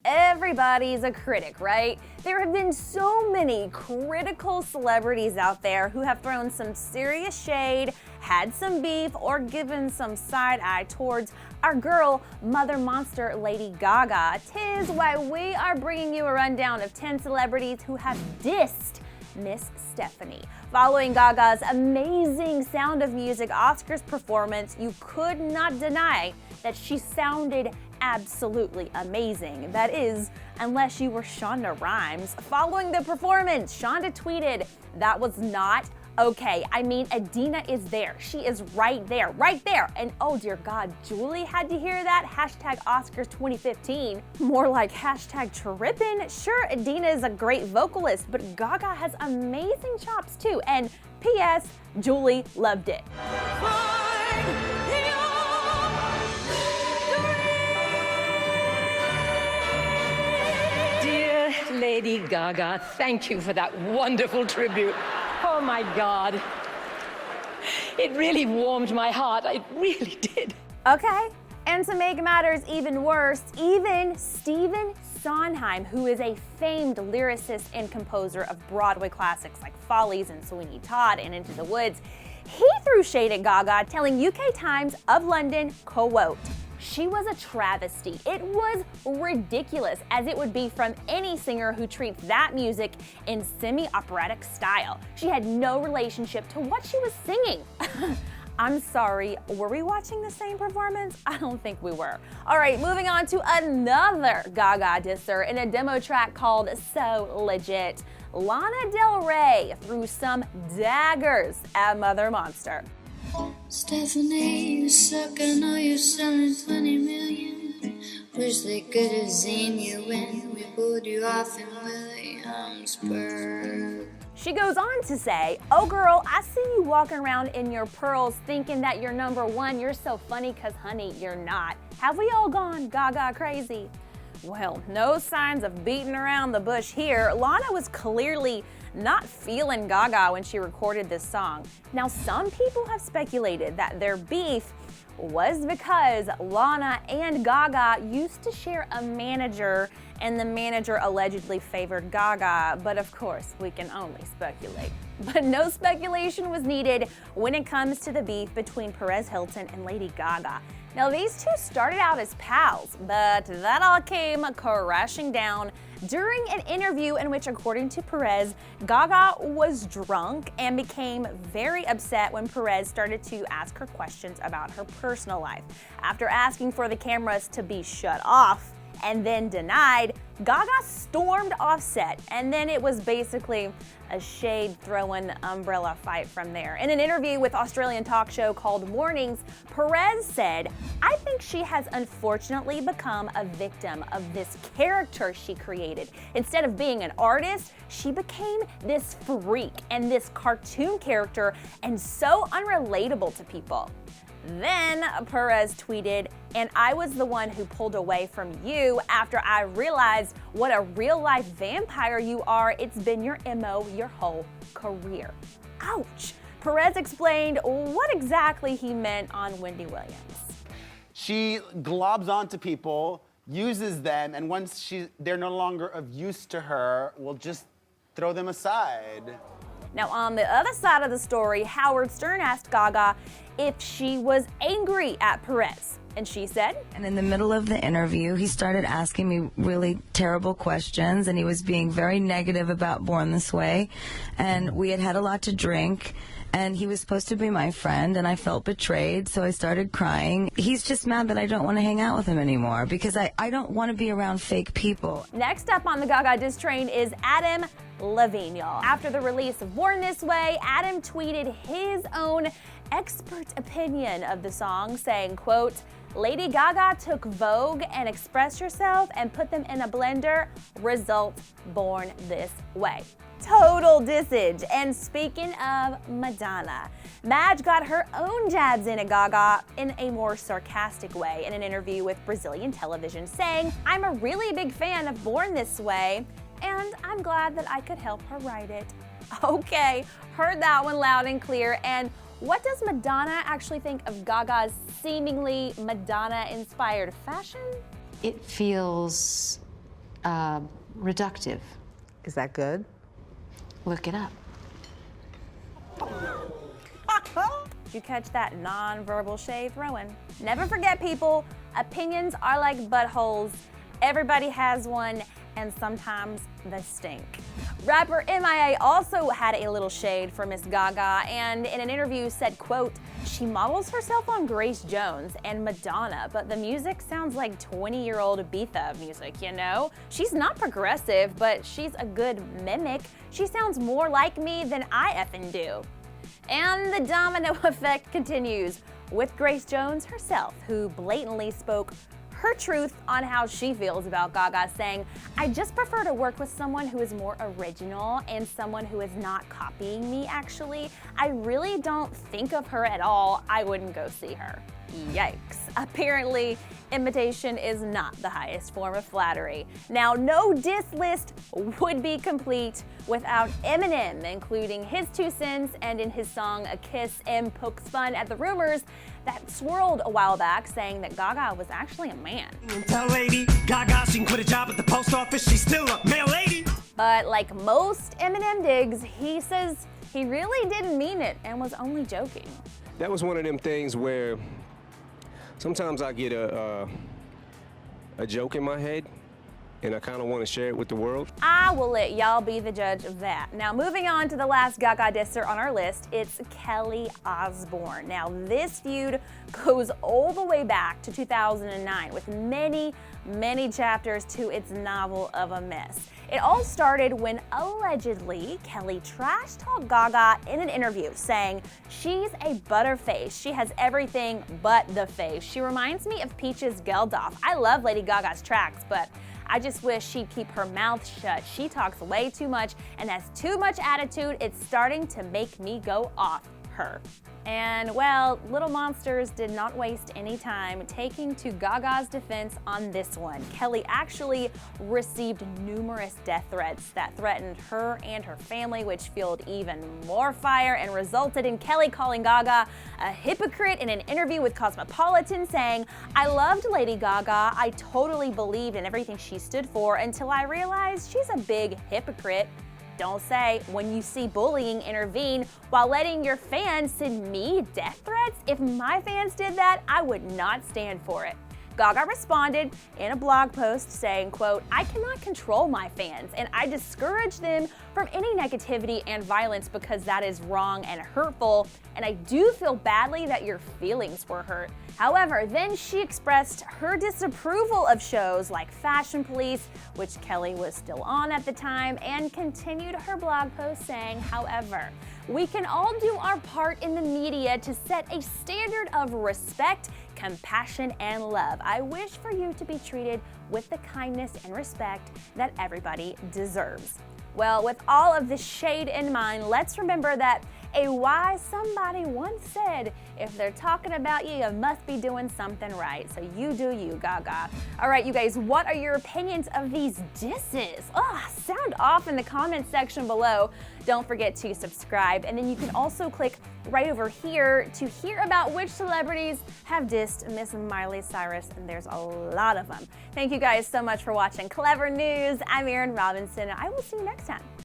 everybody's a critic, right? There have been so many critical celebrities out there who have thrown some serious shade, had some beef, or given some side eye towards our girl, mother monster Lady Gaga. 'Tis why we are bringing you a rundown of 10 celebrities who have dissed Miss Stephanie. Following Gaga's amazing Sound of Music Oscars performance, you could not deny that she sounded absolutely amazing. That is, unless you were Shonda Rhimes. Following the performance, Shonda tweeted, "That was not okay. I mean, Adina is there. She is right there, right there." And oh dear God, Julie had to hear that. Hashtag Oscars 2015. More like hashtag trippin'. Sure, Adina is a great vocalist, but Gaga has amazing chops too. And P.S. Julie loved it. Dear Lady Gaga, thank you for that wonderful tribute. Oh my God. It really warmed my heart. It really did. Okay, and to make matters even worse, even Stephen Sondheim, who is a famed lyricist and composer of Broadway classics like Follies and Sweeney Todd and Into the Woods, he threw shade at Gaga, telling UK Times of London, quote, "She was a travesty. It was ridiculous, as it would be from any singer who treats that music in semi-operatic style. She had no relationship to what she was singing." I'm sorry, were we watching the same performance? I don't think we were. All right, moving on to another Gaga disser in a demo track called So Legit. Lana Del Rey threw some daggers at Mother Monster. "Stephanie, you suck, I know you're selling 20 million. Wish they could have seen you when we pulled you off in Williamsburg." She goes on to say, "Oh girl, I see you walking around in your pearls thinking that you're number one. You're so funny, cause honey, you're not. Have we all gone Gaga crazy?" Well, no signs of beating around the bush here. Lana was clearly not feeling Gaga when she recorded this song. Now, some people have speculated that their beef was because Lana and Gaga used to share a manager, and the manager allegedly favored Gaga, but of course, we can only speculate. But no speculation was needed when it comes to the beef between Perez Hilton and Lady Gaga. Now, these two started out as pals, but that all came crashing down during an interview in which, according to Perez, Gaga was drunk and became very upset when Perez started to ask her questions about her personal life. After asking for the cameras to be shut off and then denied, Gaga stormed off set, and then it was basically a shade-throwing umbrella fight from there. In an interview with Australian talk show called Mornings, Perez said, "I think she has unfortunately become a victim of this character she created. Instead of being an artist, she became this freak and this cartoon character, and so unrelatable to people." Then Perez tweeted, "And I was the one who pulled away from you after I realized what a real-life vampire you are. It's been your MO your whole career." Ouch! Perez explained what exactly he meant on Wendy Williams. She globs onto people, uses them, and once they're no longer of use to her, will just throw them aside. Now, on the other side of the story, Howard Stern asked Gaga if she was angry at Perez. And she said, "And in the middle of the interview, he started asking me really terrible questions, and he was being very negative about Born This Way. And we had had a lot to drink, and he was supposed to be my friend, and I felt betrayed, so I started crying. He's just mad that I don't want to hang out with him anymore because I don't want to be around fake people." Next up on the Gaga diss train is Adam Levine, y'all. After the release of Born This Way, Adam tweeted his own expert opinion of the song, saying, quote, "Lady Gaga took Vogue and Express Yourself and put them in a blender. Result, Born This Way." Total dissage. And speaking of Madonna, Madge got her own jabs in at Gaga in a more sarcastic way in an interview with Brazilian television, saying, "I'm a really big fan of Born This Way, and I'm glad that I could help her write it." Okay, heard that one loud and clear. And what does Madonna actually think of Gaga's seemingly Madonna-inspired fashion? It feels reductive. Is that good? Look it up. Did you catch that non-verbal shade, Rowan? Never forget, people, opinions are like buttholes. Everybody has one, and sometimes they stink. Rapper MIA also had a little shade for Miss Gaga, and in an interview said, quote, she models herself on Grace Jones and Madonna, but the music sounds like 20-year-old Ibiza music, you know? She's not progressive, but she's a good mimic. She sounds more like me than I effing do. And the domino effect continues with Grace Jones herself, who blatantly spoke her truth on how she feels about Gaga, saying, I just prefer to work with someone who is more original and someone who is not copying me, actually. I really don't think of her at all. I wouldn't go see her. Yikes. Apparently, imitation is not the highest form of flattery. Now, no diss list would be complete without Eminem including his 2 cents, and in his song A Kiss, M pokes fun at the rumors that swirled a while back saying that Gaga was actually a man. Tell Lady Gaga she can quit a job at the post office, she's still a male lady. But like most Eminem digs, he says he really didn't mean it and was only joking. That was one of them things where sometimes I get a joke in my head and I kind of want to share it with the world. I will let y'all be the judge of that. Now, moving on to the last Gaga disser on our list, it's Kelly Osbourne. Now, this feud goes all the way back to 2009 with many, many chapters to its novel of a mess. It all started when allegedly Kelly trash-talked Gaga in an interview, saying she's a butterface. She has everything but the face. She reminds me of Peaches Geldof. I love Lady Gaga's tracks, but I just wish she'd keep her mouth shut. She talks way too much and has too much attitude. It's starting to make me go off her. And well, Little Monsters did not waste any time taking to Gaga's defense on this one. Kelly actually received numerous death threats that threatened her and her family, which fueled even more fire and resulted in Kelly calling Gaga a hypocrite in an interview with Cosmopolitan, saying, I loved Lady Gaga. I totally believed in everything she stood for until I realized she's a big hypocrite. Don't say, when you see bullying, intervene while letting your fans send me death threats. If my fans did that, I would not stand for it. Gaga responded in a blog post saying, quote, I cannot control my fans and I discourage them from any negativity and violence because that is wrong and hurtful, and I do feel badly that your feelings were hurt. However, then she expressed her disapproval of shows like Fashion Police, which Kelly was still on at the time, and continued her blog post saying, however, we can all do our part in the media to set a standard of respect, compassion, and love. I wish for you to be treated with the kindness and respect that everybody deserves. Well, with all of this shade in mind, let's remember that a wise somebody once said, if they're talking about you, you must be doing something right. So you do you, Gaga. All right, you guys, what are your opinions of these disses? Sound off in the comments section below. Don't forget to subscribe, and then you can also click right over here to hear about which celebrities have dissed Miss Miley Cyrus, and there's a lot of them. Thank you guys so much for watching Clevver News. I'm Erin Robinson, and I will see you next time.